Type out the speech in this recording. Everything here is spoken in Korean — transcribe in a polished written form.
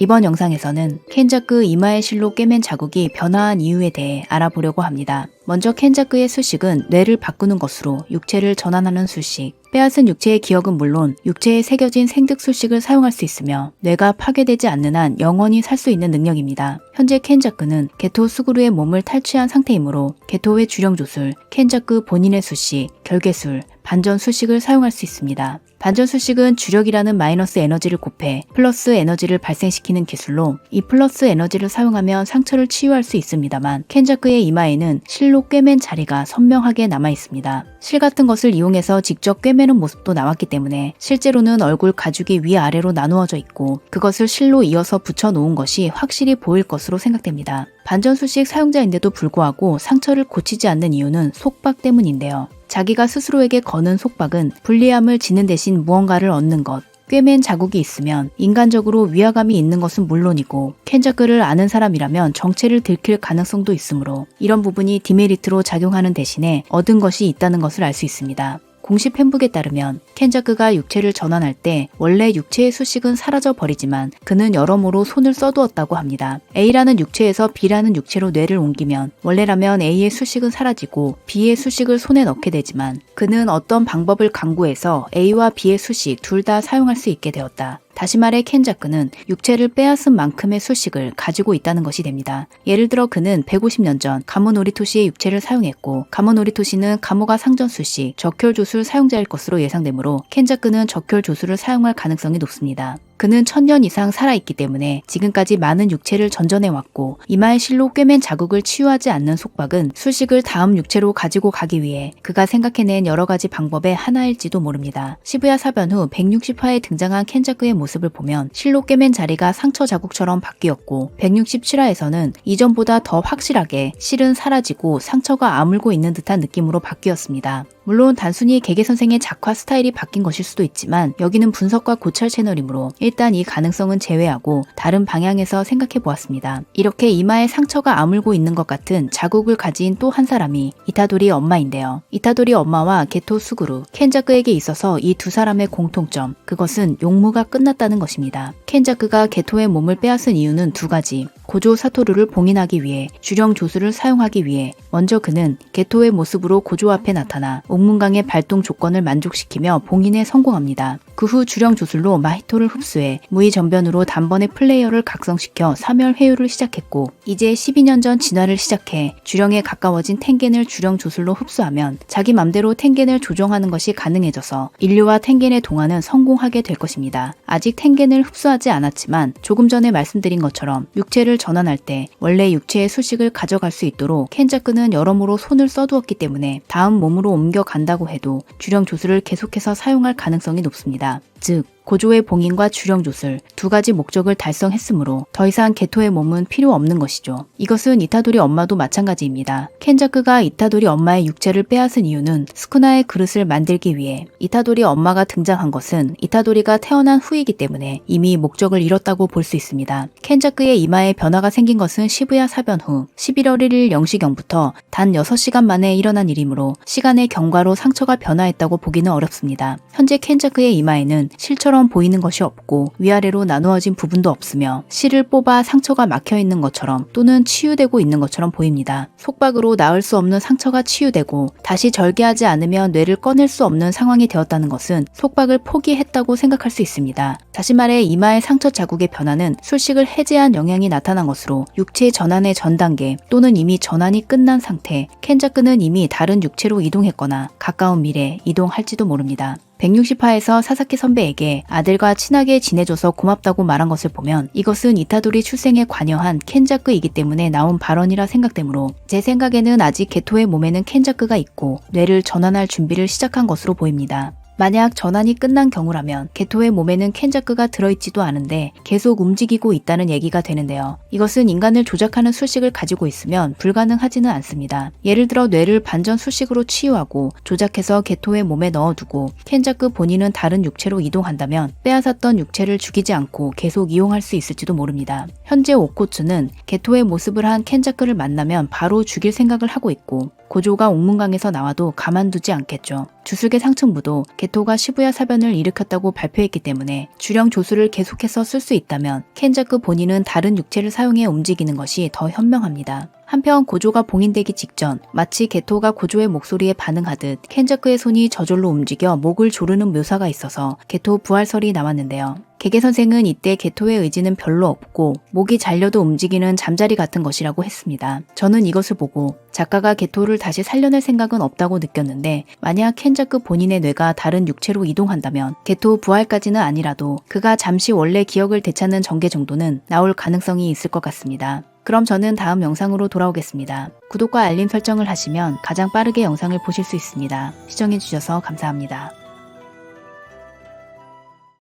이번 영상에서는 켄자크 이마의 실로 꿰맨 자국이 변화한 이유에 대해 알아보려고 합니다. 먼저 켄자크의 수식은 뇌를 바꾸는 것으로 육체를 전환하는 수식. 빼앗은 육체의 기억은 물론 육체에 새겨진 생득 수식을 사용할 수 있으며 뇌가 파괴되지 않는 한 영원히 살 수 있는 능력입니다. 현재 켄자크는 게토 수구루의 몸을 탈취한 상태이므로 게토의 주령 조술, 켄자크 본인의 수식, 결계술, 반전 수식을 사용할 수 있습니다. 반전 수식은 주력이라는 마이너스 에너지를 곱해 플러스 에너지를 발생시키는 기술로 이 플러스 에너지를 사용하면 상처를 치유할 수 있습니다만 켄자크의 이마에는 실로 꿰맨 자리가 선명하게 남아 있습니다. 실 같은 것을 이용해서 직접 꿰매는 모습도 나왔기 때문에 실제로는 얼굴 가죽이 위아래로 나누어져 있고 그것을 실로 이어서 붙여 놓은 것이 확실히 보일 것으로 생각됩니다. 반전 수식 사용자인데도 불구하고 상처를 고치지 않는 이유는 속박 때문인데요. 자기가 스스로에게 거는 속박은 불리함을 지는 대신 무언가를 얻는 것. 꿰맨 자국이 있으면 인간적으로 위화감이 있는 것은 물론이고 켄자크를 아는 사람이라면 정체를 들킬 가능성도 있으므로 이런 부분이 디메리트로 작용하는 대신에 얻은 것이 있다는 것을 알 수 있습니다. 공식 팬북에 따르면 켄자크가 육체를 전환할 때 원래 육체의 수식은 사라져 버리지만 그는 여러모로 손을 써두었다고 합니다. A라는 육체에서 B라는 육체로 뇌를 옮기면 원래라면 A의 수식은 사라지고 B의 수식을 손에 넣게 되지만 그는 어떤 방법을 강구해서 A와 B의 수식 둘 다 사용할 수 있게 되었다. 다시 말해 켄자크는 육체를 빼앗은 만큼의 수식을 가지고 있다는 것이 됩니다. 예를 들어 그는 150년 전 가모 노리토시의 육체를 사용했고 가모 노리토시는 가모가 상전 수식, 적혈 조술 사용자일 것으로 예상되므로 켄자크는 적혈 조술을 사용할 가능성이 높습니다. 그는 1000년 이상 살아있기 때문에 지금까지 많은 육체를 전전해왔고 이마의 실로 꿰맨 자국을 치유하지 않는 속박은 수식을 다음 육체로 가지고 가기 위해 그가 생각해낸 여러가지 방법의 하나일지도 모릅니다. 시부야 사변 후 160화에 등장한 켄자크의 모습을 보면 실로 꿰맨 자리가 상처 자국처럼 바뀌었고 167화에서는 이전보다 더 확실하게 실은 사라지고 상처가 아물고 있는 듯한 느낌으로 바뀌었습니다. 물론 단순히 개개 선생의 작화 스타일이 바뀐 것일 수도 있지만 여기는 분석과 고찰 채널이므로 일단 이 가능성은 제외하고 다른 방향에서 생각해 보았습니다. 이렇게 이마에 상처가 아물고 있는 것 같은 자국을 가진 또 한 사람이 이타도리 엄마인데요. 이타도리 엄마와 게토 수구루, 켄자크에게 있어서 이 두 사람의 공통점, 그것은 용무가 끝났다는 것입니다. 켄자크가 게토의 몸을 빼앗은 이유는 두 가지. 고조 사토루를 봉인하기 위해 주령 조술을 사용하기 위해 먼저 그는 게토의 모습으로 고조 앞에 나타나 옥문강의 발동 조건을 만족시키며 봉인에 성공합니다. 그 후 주령 조술로 마히토를 흡수해 무의 전변으로 단번에 플레이어를 각성시켜 사멸 회유를 시작했고 이제 12년 전 진화를 시작해 주령에 가까워진 텐겐을 주령 조술로 흡수하면 자기 맘대로 텐겐을 조정하는 것이 가능해져서 인류와 텐겐의 동화는 성공하게 될 것입니다. 아직 텐겐을 흡수하지 않았지만 조금 전에 말씀드린 것처럼 육체를 전환할 때 원래 육체의 수식을 가져갈 수 있도록 켄자크는 여러모로 손을 써두었기 때문에 다음 몸으로 옮겨간다고 해도 주령 조술을 계속해서 사용할 가능성이 높습니다. 즉 고조의 봉인과 주령 조술 두 가지 목적을 달성했으므로 더 이상 게토의 몸은 필요 없는 것이죠. 이것은 이타도리 엄마도 마찬가지입니다. 켄자크가 이타도리 엄마의 육체를 빼앗은 이유는 스쿠나의 그릇을 만들기 위해 이타도리 엄마가 등장한 것은 이타도리가 태어난 후이기 때문에 이미 목적을 이뤘다고 볼 수 있습니다. 켄자크의 이마에 변화가 생긴 것은 시부야 사변 후 11월 1일 0시경부터 단 6시간 만에 일어난 일이므로 시간의 경과로 상처가 변화했다고 보기는 어렵습니다. 현재 켄자크의 이마에는 실처럼 보이는 것이 없고 위아래로 나누어진 부분도 없으며 실을 뽑아 상처가 막혀있는 것처럼 또는 치유되고 있는 것처럼 보입니다. 속박으로 나을 수 없는 상처가 치유되고 다시 절개하지 않으면 뇌를 꺼낼 수 없는 상황이 되었다는 것은 속박을 포기했다고 생각할 수 있습니다. 다시 말해 이마의 상처 자국의 변화는 수식을 해제한 영향이 나타난 것으로 육체 전환의 전 단계 또는 이미 전환이 끝난 상태, 켄자크는 이미 다른 육체로 이동했거나 가까운 미래 이동할지도 모릅니다. 160화에서 사사키 선배에게 아들과 친하게 지내줘서 고맙다고 말한 것을 보면 이것은 이타도리 출생에 관여한 켄자크이기 때문에 나온 발언이라 생각되므로 제 생각에는 아직 게토의 몸에는 켄자크가 있고 뇌를 전환할 준비를 시작한 것으로 보입니다. 만약 전환이 끝난 경우라면 게토의 몸에는 켄자크가 들어있지도 않은데 계속 움직이고 있다는 얘기가 되는데요. 이것은 인간을 조작하는 수식을 가지고 있으면 불가능하지는 않습니다. 예를 들어 뇌를 반전 수식으로 치유하고 조작해서 게토의 몸에 넣어두고 켄자크 본인은 다른 육체로 이동한다면 빼앗았던 육체를 죽이지 않고 계속 이용할 수 있을지도 모릅니다. 현재 오코츠는 게토의 모습을 한 켄자크를 만나면 바로 죽일 생각을 하고 있고 고조가 옥문강에서 나와도 가만두지 않겠죠. 주술계 상층부도 게토가 시부야 사변을 일으켰다고 발표했기 때문에 주령 조수를 계속해서 쓸 수 있다면 켄자크 본인은 다른 육체를 사용해 움직이는 것이 더 현명합니다. 한편 고조가 봉인되기 직전 마치 게토가 고조의 목소리에 반응하듯 켄자크의 손이 저절로 움직여 목을 조르는 묘사가 있어서 게토 부활설이 나왔는데요. 개개 선생은 이때 게토의 의지는 별로 없고 목이 잘려도 움직이는 잠자리 같은 것이라고 했습니다. 저는 이것을 보고 작가가 게토를 다시 살려낼 생각은 없다고 느꼈는데 만약 켄자크 본인의 뇌가 다른 육체로 이동한다면 게토 부활까지는 아니라도 그가 잠시 원래 기억을 되찾는 전개 정도는 나올 가능성이 있을 것 같습니다. 그럼 저는 다음 영상으로 돌아오겠습니다. 구독과 알림 설정을 하시면 가장 빠르게 영상을 보실 수 있습니다. 시청해주셔서 감사합니다.